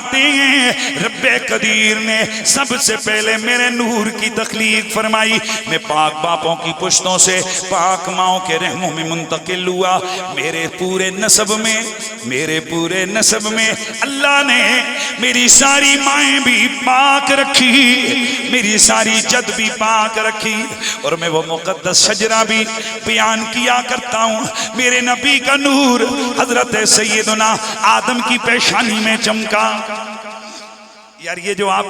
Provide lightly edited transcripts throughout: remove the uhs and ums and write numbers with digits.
फरमाते हैं रब्बे कदीर ने सबसे पहले मेरे नूर की तख्लीक फरमाई। मैं पाक बापों की पुश्तों से पाक माओं के रहमों में मुंतकिल हुआ। मेरे पूरे नसब में अल्लाह ने मेरी सारी माएँ भी पाक रखी, मेरी सारी जद भी पाक रखी। और मैं वो मुकद्दस शजरा भी बयान किया करता हूँ। मेरे नबी का नूर हजरत सैयदना आदम की पेशानी में चमका। यार ये जो आप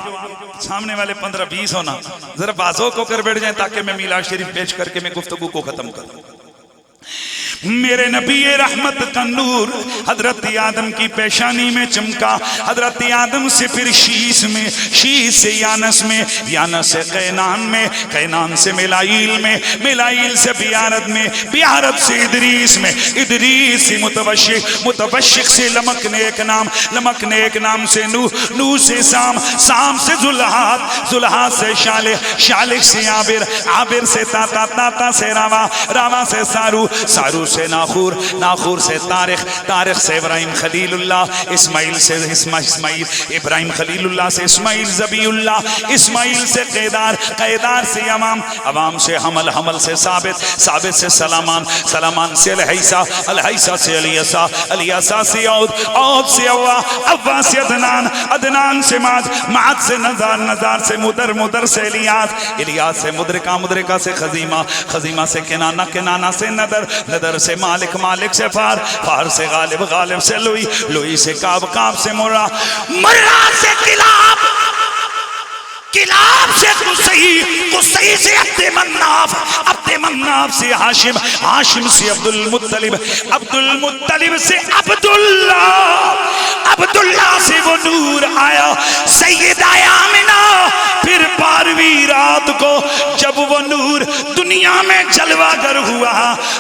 सामने वाले 15-20 हो ना, जरा बाजों को कर बैठ जाए ताकि मैं मीलाद शरीफ पेश करके मैं गुफ्तगू को खत्म करूं। मेरे नबी रहमत का नूर हजरत आदम की पेशानी में चमका। हजरत आदम से फिर शीश में, शीश से यानस में, यानस से कैनान में, कैनान से मिलाइल में, मिलाइल से बियारत में, बियारत से इदरीस में, इदरीस से मुतवश्शिक, मुतवश्शिक से लमक ने एक नाम, लमक ने एक नाम से नूह, नूह से साम, साम से जुल्हात, जुल्हात से शालिक, शालिक से आबिर, आबिर से ताता, ताता से रावा, रावा से सारू, सारू से नाखूर, नाखूर से तारिख, तारिख से इब्राहिम खलीलुल्लाह, इस्माइल से इस्माइल, इब्राहिम खलीलुल्लाह से इस्माइल ज़बीउल्लाह, इस्माइल से क़ैदार, क़ैदार से अवाम, अवाम से हमल, हमल से साबित, साबित से सलामान, सलामान से अलहैसा, अलहैसा से अलियसा, अलियसा से औद, औद से अव्वा, अव्वा से अदनान, अदनान से माज, माज से नज़ार, नज़ार से मुदर, मुदर से इलियास, इलियास से मुद्रिका, मुद्रिका से खजीमा, खजीमा से किनाना, किनाना से नदर, नदर से मालिक, मालिक से फार, फार से गालिब, गालिब से लुई, लुई से काब, काब से मुर्रा, मुर्रा से किलाब, किलाब से कुसई, कुसई से अब्दे मन्नाफ, अब्दे मन्नाफ से हाशिम, हाशिम से अब्दुल मुत्तलिब, अब्दुल मुत्तलिब से अब्दुल्ला, अब्दुल्ला से वो नूर आया सैयदा आमिना। फिर 12वीं रात को जब वो नूर दुनिया में जलवागर हुआ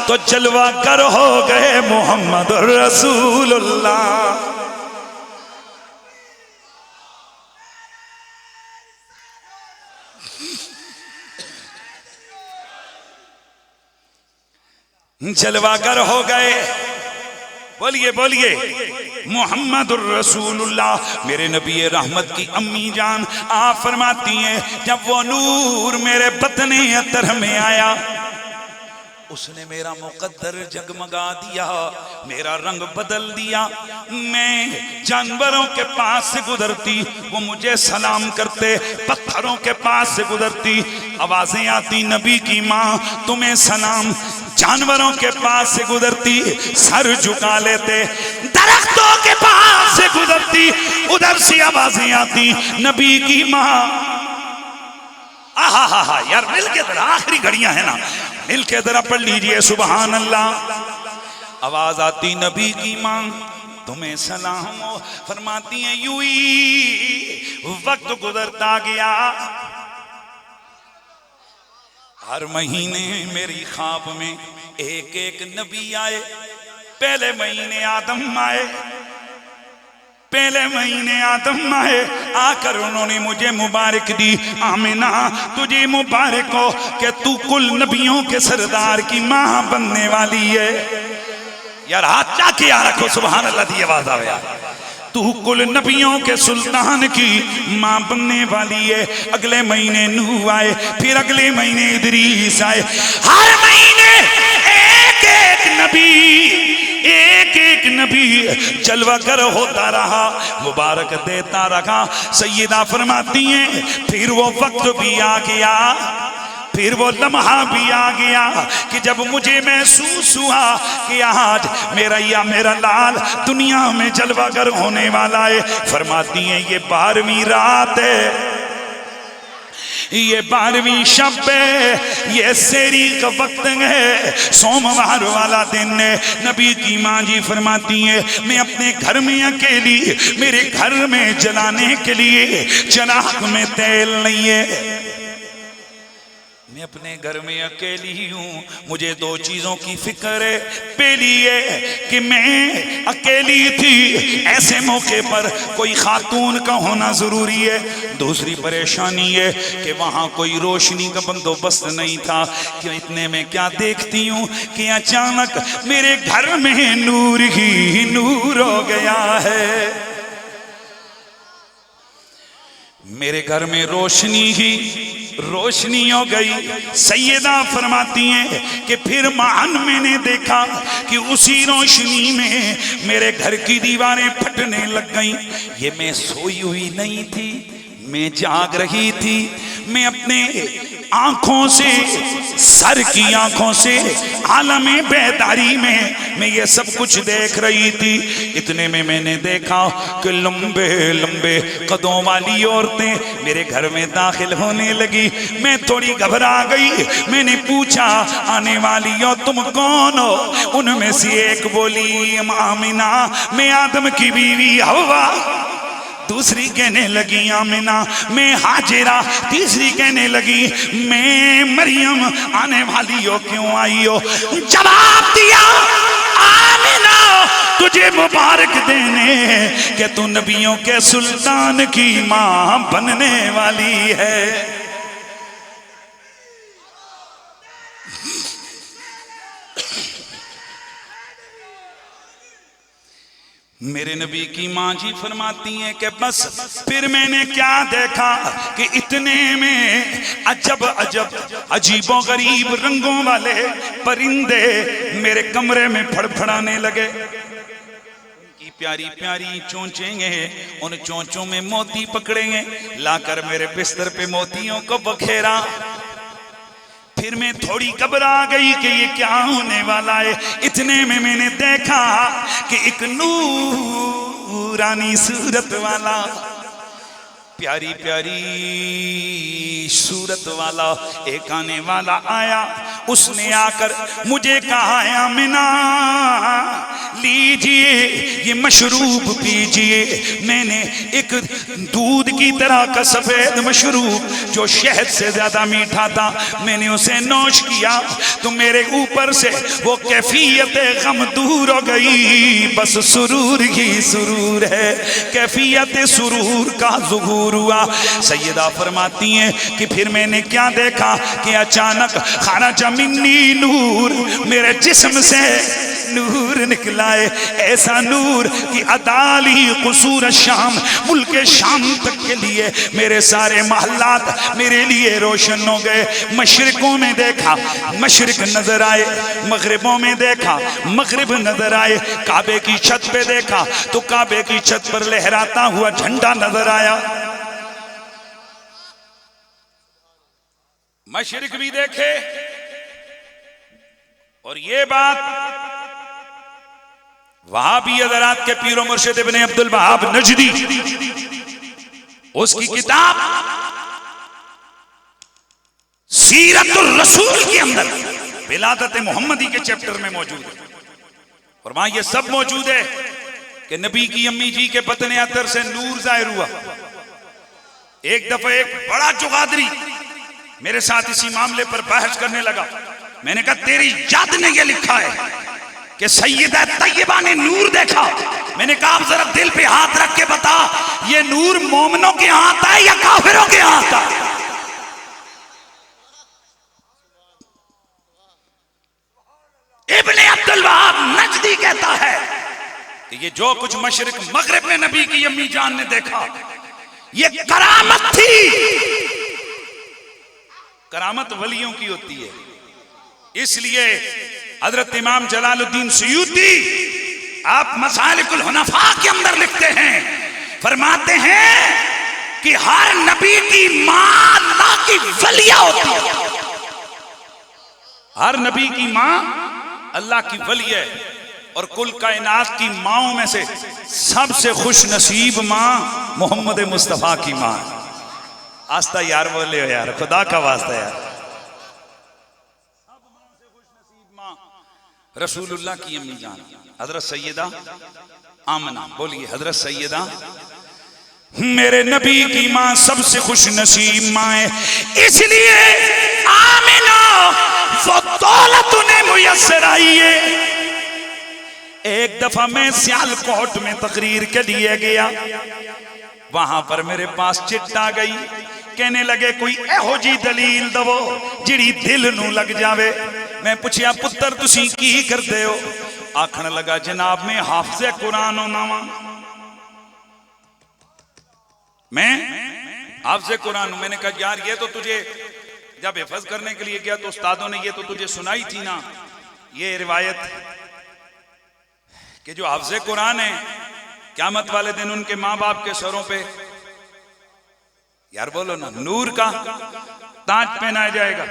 तो जलवागर हो गए मोहम्मद रसूलुल्लाह। जलवागर हो गए। बोलिए बोलिए मुहम्मदुर रसूलुल्लाह। मेरे नबी रहमत की अम्मी जान आप फरमाती हैं जब वो नूर मेरे बतने अतर में आया उसने मेरा मुकद्दर जगमगा दिया, मेरा रंग बदल दिया। मैं जानवरों के पास से गुजरती वो मुझे सलाम करते, पत्थरों के पास से गुजरती आवाजें आती नबी की माँ तुम्हें सलाम। जानवरों के पास से गुजरती सर झुका लेते, दरख्तों के पास से गुजरती उधर से आवाजें आती नबी की माँ। आहा हा हा यार मिल के जरा आखिरी घड़ियां है ना, मिल के जरा पढ़ लीजिए सुभान अल्लाह। आवाज आती नबी की माँ तुम्हें सलाम हो, फरमाती है यूं ही वक्त गुजरता गया। हर महीने मेरी ख्वाब में एक एक नबी आए। पहले महीने आदम आए, पहले महीने आदम आए, आकर उन्होंने मुझे मुबारक दी। आमिना तुझे मुबारक हो कि तू कुल नबियों के सरदार की माँ बनने वाली है। यार हाथ जाके आ रखो सुभान अल्लाह दी आवाज आवे यार। तू कुल नबियों के सुल्तान की माँ बनने वाली है। अगले महीने नूह आए, फिर अगले महीने इदरीस आए। हर महीने एक एक नबी, एक एक नबी जलवागर होता रहा, मुबारक देता रहा। सैयदा फरमाती हैं फिर वो वक्त भी आ गया, फिर वो लम्हा भी आ गया कि जब मुझे महसूस हुआ कि आज मेरा या मेरा लाल दुनिया में जलवागर होने वाला है। फरमाती हैं ये 12वीं रात है, ये 12वीं शब है, ये सेरी का वक्त है, सोमवार वाला दिन है। नबी की माँ जी फरमाती है मैं अपने घर में अकेली, मेरे घर में जलाने के लिए चिराग में तेल नहीं है, मैं अपने घर में अकेली हूँ। मुझे 2 चीजों की फिक्र है। पहली है कि मैं अकेली थी, ऐसे मौके पर कोई खातून का होना जरूरी है। दूसरी परेशानी है कि वहाँ कोई रोशनी का बंदोबस्त नहीं था। कि इतने में क्या देखती हूँ कि अचानक मेरे घर में नूर ही नूर हो गया है। मेरे घर में रोशनी ही रोशनी हो गई। सैयदा फरमाती हैं कि फिर मान मैंने देखा कि उसी रोशनी में मेरे घर की दीवारें फटने लग गईं। ये मैं सोई हुई नहीं थी, मैं जाग रही थी। मैं अपने आंखों से, सर की आंखों से आलमे बेदारी में मैं ये सब कुछ देख रही थी। इतने में मैंने देखा कि लंबे लंबे कदों वाली औरतें मेरे घर में दाखिल होने लगी। मैं थोड़ी घबरा गई। मैंने पूछा आने वाली हो तुम कौन हो? उनमें से एक बोली आमिना, मैं आदम की बीवी हवा। दूसरी कहने लगी आमिना, मैं हाजिरा। तीसरी कहने लगी मैं मरियम। आने वाली हो, क्यों आई हो? जवाब दिया आमिना, तुझे मुबारक देने कि तू नबियों के सुल्तान की मां बनने वाली है। मेरे नबी की माँ जी फरमाती हैं कि बस फिर मैंने क्या देखा कि इतने में अजब अजब अजीबो गरीब रंगों वाले परिंदे मेरे कमरे में फड़फड़ाने लगे। उनकी प्यारी प्यारी चोंचें हैं, उन चोंचों में मोती पकड़ेंगे, लाकर मेरे बिस्तर पे मोतियों को बखेरा। फिर मैं थोड़ी घबरा गई कि ये क्या होने वाला है। इतने में मैंने देखा कि एक नूरानी सूरत वाला, प्यारी प्यारी सूरत वाला एक आने वाला आया। उसने आकर मुझे कहा आमिना लीजिए ये मशरूब पीजिए। मैंने एक दूध की तरह का सफेद मशरूब जो शहद से ज्यादा मीठा था, मैंने उसे नोश किया तो मेरे ऊपर से वो कैफियत गम दूर हो गई। बस सुरूर ही सुरूर है, कैफियत सुरूर का ज़ुहूर हुआ। सैयदा फरमाती हैं कि फिर मैंने क्या देखा कि अचानक खरज मिन्नी नूर, मेरे जिस्म से नूर निकला है। ऐसा नूर कि अदाली कुसूर शाम, मुल्क शाम तक के लिए मेरे सारे महल्लात मेरे लिए रोशन हो गए। मशरिकों में देखा मशरिक नजर आए, मगरिबों में देखा मगरिब नजर आए। काबे की छत पे देखा तो काबे की छत पर लहराता हुआ झंडा नजर आया। मशरिक भी देखे। और ये बात वहाबी हज़रात के पीरो मुर्शिद इब्ने अब्दुल वहाब नजदी, उसकी किताब सीरतुर रसूल के अंदर विलादत मोहम्मदी के चैप्टर में मौजूद है। और वहां ये सब मौजूद है कि नबी की अम्मी जी के बतने अतर से नूर जाहिर हुआ। एक दफा एक बड़ा जुगादरी मेरे साथ इसी मामले पर बहस करने लगा। मैंने कहा तेरी जात ने यह लिखा है कि सैयदा तैयबा ने नूर देखा। मैंने कहा आप जरा दिल पे हाथ रख के बता, ये नूर मोमिनों के हाथ है या काफिरों के हाथ है? इब्ने अब्दुल वहाब नजदी कहता है कि ये जो कुछ मशरिक मगरिब में नबी की अम्मी जान ने देखा ये करामत थी। करामत वलियों की होती है। इसलिए हजरत इमाम जलालुद्दीन सुयूती आप मसालिकुल हुनफा के अंदर लिखते हैं, फरमाते हैं कि हर नबी की मां अल्लाह की वलिया होती है। हर नबी की मां अल्लाह की वली है। और कुल कायनात की माओं में से सबसे खुश नसीब मां मोहम्मद मुस्तफा की मां। आस्ता यार बोले हो यार, खुदा का वास्ता यार। सब मां से खुश नसीब मां रसूलुल्लाह की अम्मी जान हजरत सैयदा आमना। बोलिए हजरत सैयदा मेरे नबी की मां सबसे खुश नसीब मां है। इसलिए आमिना वो दौलत उन्हें मुयस्सर आई है। एक दफा मैं सियालकोट में तकरीर के लिए गया, वहां पर मेरे पास चिट्ठ आ गई। कहने लगे कोई एहो जी दलील दवो जिड़ी दिल नू लग जावे। मैं पूछया पुत्र तुसी की करदे हो? आखन लगा जनाब मैं हाफिज़ कुरान होना वा। मैं हाफिज़ कुरान। मैंने कहा यार ये तो तुझे जब हिफज करने के लिए गया तो उस्तादों ने ये तो तुझे सुनाई थी ना, ये रिवायत कि जो हाफिज़ कुरान है क़यामत वाले दिन उनके माँ बाप के सरों पे, यार बोलो ना, नूर का ताज पहनाया जाएगा।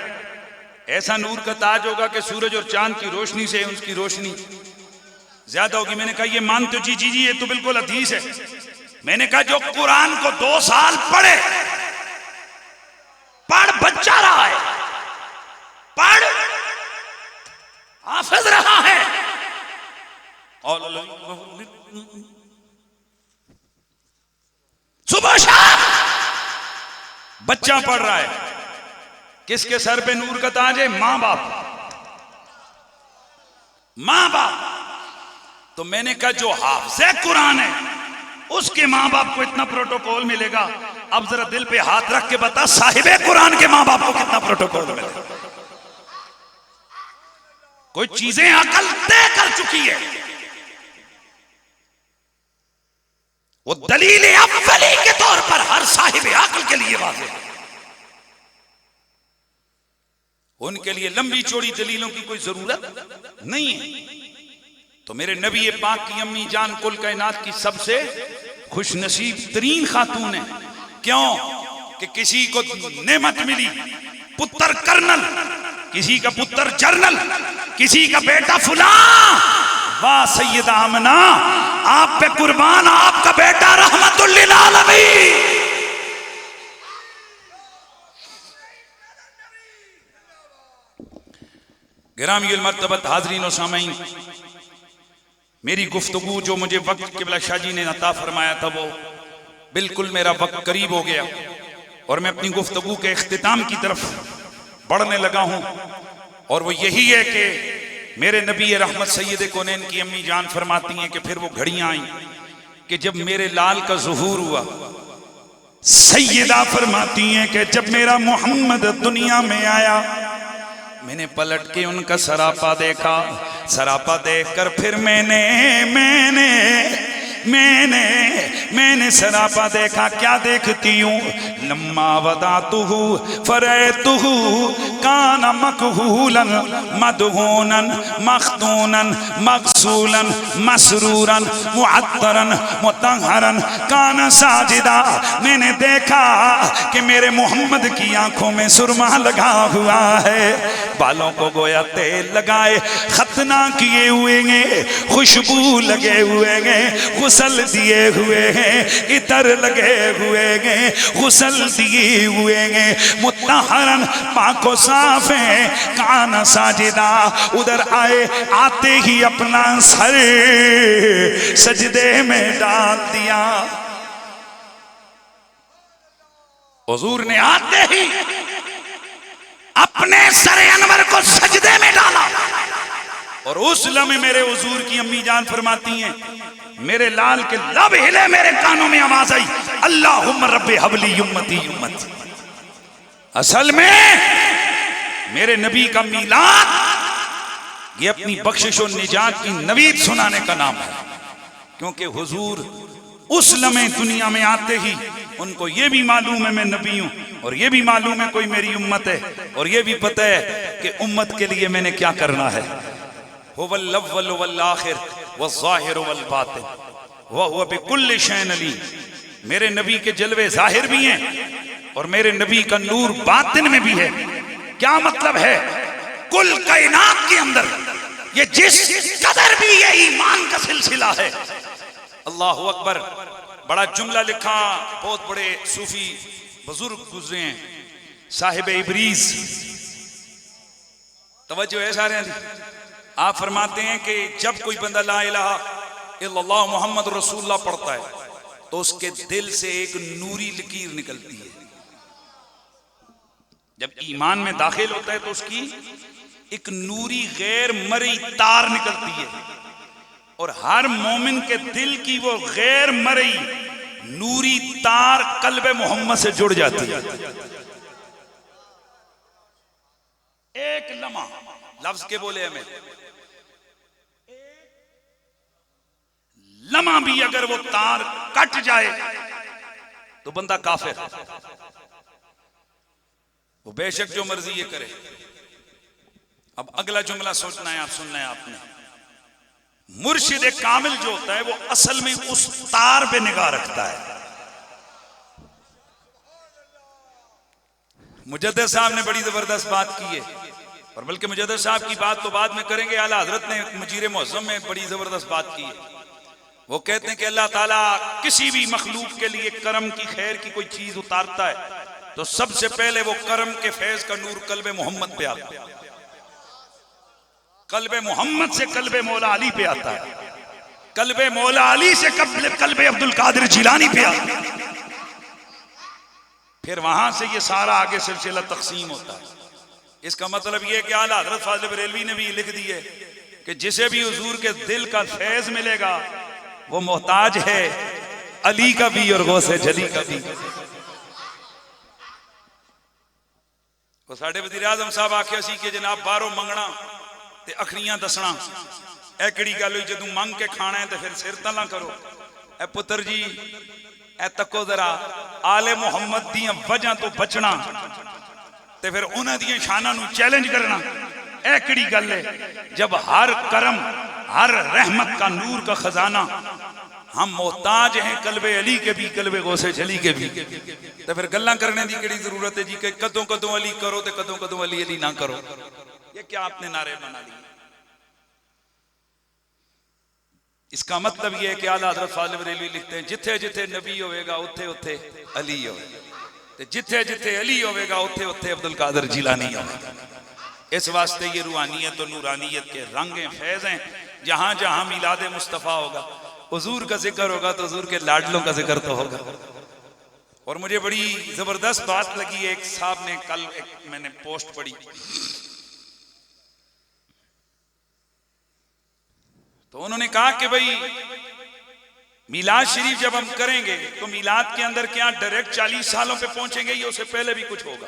ऐसा नूर का ताज होगा कि सूरज और चांद की रोशनी से उसकी रोशनी ज्यादा होगी। मैंने कहा ये मानते हो? जी जी जी, ये तो बिल्कुल हदीस है। मैंने कहा जो कुरान को 2 साल पढ़ बच्चा रहा है, पढ़ हाफिज रहा है, सुबह शाम बच्चा पढ़ रहा है, किसके सर पे नूर का ताज है? मां बाप, मां बाप। तो मैंने कहा जो हाफिज़ कुरान है उसके मां बाप को इतना प्रोटोकॉल मिलेगा, अब जरा दिल पे हाथ रख के बता साहिबे कुरान के मां बाप को कितना प्रोटोकॉल मिलेगा। कोई चीजें अकल तय कर चुकी है, वो दलील अव्वली के तौर पर हर साहिब अकल के लिए वाज़ेह है। उनके लिए लंबी चौड़ी दलीलों की कोई जरूरत नहीं है। तो मेरे नबी पाक की अम्मी जान कुल कायनात की सबसे खुशनसीब तरीन खातून है। क्यों? कि किसी को नेमत मिली, पुत्र कर्नल, किसी का पुत्र जर्नल, किसी का बेटा फुलां, वाह सैयदा आमना आप पे कुर्बान, आपका बेटा रहमतुल लिल आलमीन। गिरामी मर्तबत हाज़रीन व सामीन, मेरी गुफ्तगू जो मुझे वक्त क़िबला शाह जी ने अता फरमाया था वो बिल्कुल मेरा वक्त करीब हो गया और मैं अपनी गुफ्तगू के इख्तिताम की तरफ बढ़ने लगा हूँ। और वो यही है कि मेरे नबी रहमत सैयद कौनैन की अम्मी जान फरमाती हैं कि फिर वो घड़ियाँ आई कि जब मेरे लाल का ज़ुहूर हुआ। सैयदा फरमाती हैं कि जब मेरा मोहम्मद दुनिया में आया मैंने पलट के उनका सरापा देखा, सरापा देखकर फिर मैंने सरापा देखा। क्या देखती हूँ? लम्मा वदातुहु फरैतुहु काना मकहूलन मदहूनन मख्तूनन मगसूलन मसरूरन मुअत्तरन मुतहरन काना साजिदा। मैंने देखा कि मेरे मोहम्मद की आंखों में सुरमा लगा हुआ है, बालों को गोया तेल लगाए, खतना किए हुए हैं, खुशबू लगे हुए हैं, गुसल दिए हुए हैं, इतर लगे हुए हैं, गुसल दिए हुए हैं, मुत्तहरन पाको साफ है, काना साजिदा। उधर आए, आते ही अपना सर सजदे में डाल दिया। हुजूर ने आते ही अपने सरे अनवर को सजदे में डाला और उस लम्हे मेरे हुजूर की अम्मी जान फरमाती हैं मेरे लाल के लब हिले, मेरे कानों में आवाज आई, अल्लाहुम्मा रब्बे हबली उम्मती उम्मती। असल में मेरे नबी का मीलाद ये अपनी बख्शिश और निजात की नवीद सुनाने का नाम है, क्योंकि हुजूर उस लम्हे दुनिया में आते ही उनको ये भी मालूम है मैं नबी हूं, और ये भी मालूम है कोई मेरी उम्मत है, और ये भी पता है कि उम्मत के लिए मैंने क्या करना है। हुवल अव्वल वल आखिर वज़्ज़ाहिर वल बातिन व हुवा बिकुल्लि शैइन अलीम। मेरे नबी के जलवे जाहिर भी हैं और मेरे नबी का नूर बातिन में भी है। क्या मतलब है? कुल कायनात के अंदर ये जिस कदर भी ये ईमान का सिलसिला है, अल्लाहु अकबर। बड़ा जुमला लिखा, बहुत बड़े सूफी बुजुर्ग गुजरे हैं, साहिब इब्रीज। तवज्जो है सारे। आप फरमाते हैं कि जब कोई बंदा ला इलाहा इल्लल्लाह मुहम्मद रसूलुल्लाह पढ़ता है तो उसके दिल से एक नूरी लकीर निकलती है। जब ईमान में दाखिल होता है तो उसकी एक नूरी गैर मरई तार निकलती है, और हर मोमिन के दिल की वो गैर मरई नूरी तार कल्बे मोहम्मद से जुड़ जाती है। एक लम्हा लफ्ज के बोले हमें, लम्हा भी अगर वो तार कट जाए तो बंदा काफिर, वो बेशक जो मर्जी ये करे। अब अगला जुमला सोचना है, आप सुनना है आपने। मुर्शिद कामिल जो होता है वो असल में उस तार पे निगाह रखता है। मुजद्दिद साहब ने बड़ी जबरदस्त बात की है, और बल्कि मुजद्दिद साहब की बात तो बाद में करेंगे, आला हजरत ने मजीर मुअज़्ज़म में बड़ी जबरदस्त बात की है। वो कहते हैं कि अल्लाह ताला किसी भी मखलूक के लिए करम की खैर की कोई चीज उतारता है तो सबसे पहले वो करम के फैज का नूर कल्बे मोहम्मद पे आता है, कल्बे मोहम्मद से कल्बे मौला अली पे आता है, कल्बे मौला अली से कल्बे अब्दुल कादिर जिलानी पे आता है। फिर वहां से ये सारा आगे सिलसिला तकसीम होता है। इसका मतलब ये कि आला हज़रत फाज़िल बरेलवी ने भी लिख दी है कि जिसे भी हुजूर के दिल का फैज मिलेगा वो मोहताज है अली का भी और गौसे जली का भी। वो साढ़े वज़ीर आज़म साहब आखे सी कि जनाब बाहरों मंगना ते अखड़ियां दसना ए किहड़ी गल होई, जदों मंग के खाना है तो फिर सिर तला करो। ए पुत्र जी ए तको जरा आले मुहम्मद दी वजह तो बचना ते फिर उन्हां दी शानां नूं चैलेंज करना, ए किहड़ी गल है। जब हर करम हर रहमत का नूर का खजाना हम मोहताज हैं कल्बे अली के भी कल्बे गौसे जली के भी, तो फिर गल्लां करने की केड़ी जरूरत है जी कि कदों कदों अली करो तो कदों कदों अली अली ना करो। ये क्या आपने नारे बना लिए। इसका मतलब यह है कि आला हज़रत फाज़िल बरेलवी लिखते हैं जिथे जिथे नबी होवेगा उथे उथे अली होवेगा, जिथे जिथे अली होवेगा उथे उथे अब्दुल कादिर जिलानी होवेगा। इस वास्ते ये रूहानियत और नूरानियत के रंग हैं, फैज़ हैं। जहां जहां मिलाद मुस्तफ़ा होगा, हुजूर का जिक्र होगा तो हुजूर के लाडलों का जिक्र तो होगा। और मुझे बड़ी जबरदस्त बात लगी है, एक साहब ने कल मैंने पोस्ट पढ़ी तो उन्होंने कहा कि भाई मिलाद शरीफ जब हम करेंगे तो मिलाद के अंदर क्या डायरेक्ट 40 सालों पे पहुंचेंगे या उससे पहले भी कुछ होगा।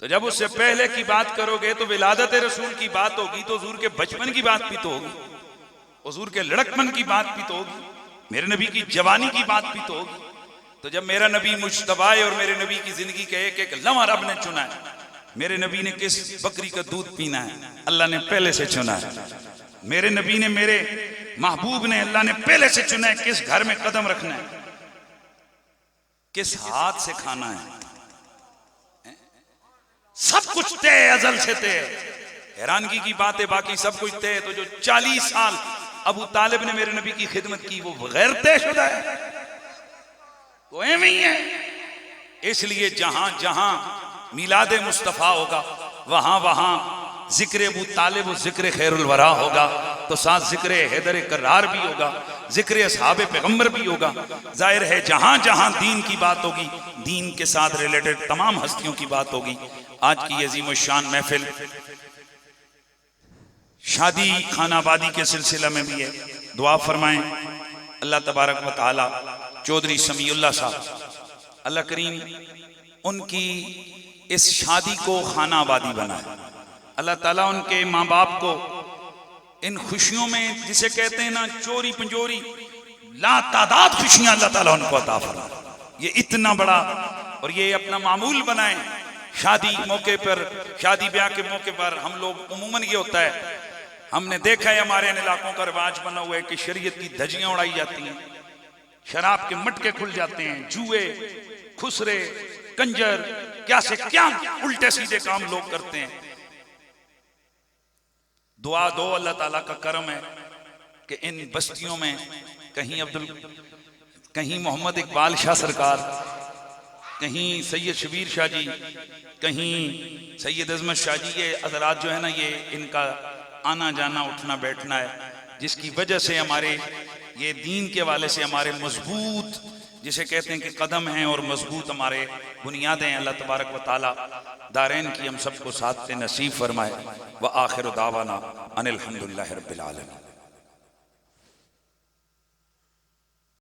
तो जब उससे पहले की बात करोगे तो विलादत रसूल की बात होगी तो हुजूर के बचपन की बात भी तो होगी, हुजूर के लड़कपन की बात भी तो होगी, मेरे नबी की जवानी की बात भी तो होगी। तो जब मेरा नबी मुज्तबा है और मेरे नबी की जिंदगी के एक एक लम्हा रब ने चुना है, मेरे नबी ने किस बकरी का दूध पीना है अल्लाह ने पहले से चुना है, मेरे नबी ने मेरे महबूब ने अल्लाह ने पहले से चुना है किस घर में कदम रखना है, किस हाथ से खाना है, सब कुछ तय अजल से तय। हैरानगी की बात है बाकी सब कुछ तय। तो जो 40 साल अबू तालिब ने मेरे नबी की खिदमत की वो गैर तयशुदा है, वो एवं ही है। इसलिए जहां जहां मिलाद मुस्तफ़ा होगा वहां वहां जिक्र अबू तालिब जिक्र खैरुल वरा होगा, तो साथ जिक्र हैदर करार भी होगा, जिक्र असहाबे पैगंबर भी होगा। जाहिर है जहां जहां दीन की बात होगी, दीन के साथ रिलेटेड तमाम हस्तियों की बात होगी। आज की अजीम शान महफिल शादी खानाबादी के सिलसिला में भी है। दुआ फरमाएं अल्लाह तबारक व तआला चौधरी समीउल्लाह साहब अल्लाह करीम उनकी इस शादी को खानाबादी बनाए। अल्लाह ताला उनके माँ बाप को इन खुशियों में, जिसे कहते हैं ना चोरी पंजोरी ला तादाद खुशियां अल्लाह ताला उनको अता फरमाए। ये इतना बड़ा और ये अपना मामूल बनाए। शादी मौके पर, शादी ब्याह के मौके पर हम लोग उमूमन ये होता है, हमने देखा है हमारे इन इलाकों का रिवाज बना हुआ है कि शरीयत की धज्जियां उड़ाई जाती हैं, शराब के मटके खुल जाते हैं, जुए खुसरे कंजर क्या से क्या उल्टे सीधे काम लोग करते हैं। दुआ दो अल्लाह ताला का करम है कि इन बस्तियों में कहीं मोहम्मद इकबाल शाह सरकार, कहीं सैयद शबीर शाह जी, कहीं सैयद अजमत शाह जी, ये हज़रात जो है ना ये इनका आना जाना उठना बैठना है, जिसकी वजह से हमारे ये दीन के हवाले से हमारे मजबूत, जिसे कहते हैं कि कदम हैं और मजबूत हमारे बुनियादें हैं। अल्लाह तबारक व तआला दारैन की हम सबको साथ से नसीब फरमाए। व आखिर दावाना अनिल हम्दुलिल्लाहि रब्बिल आलमीन।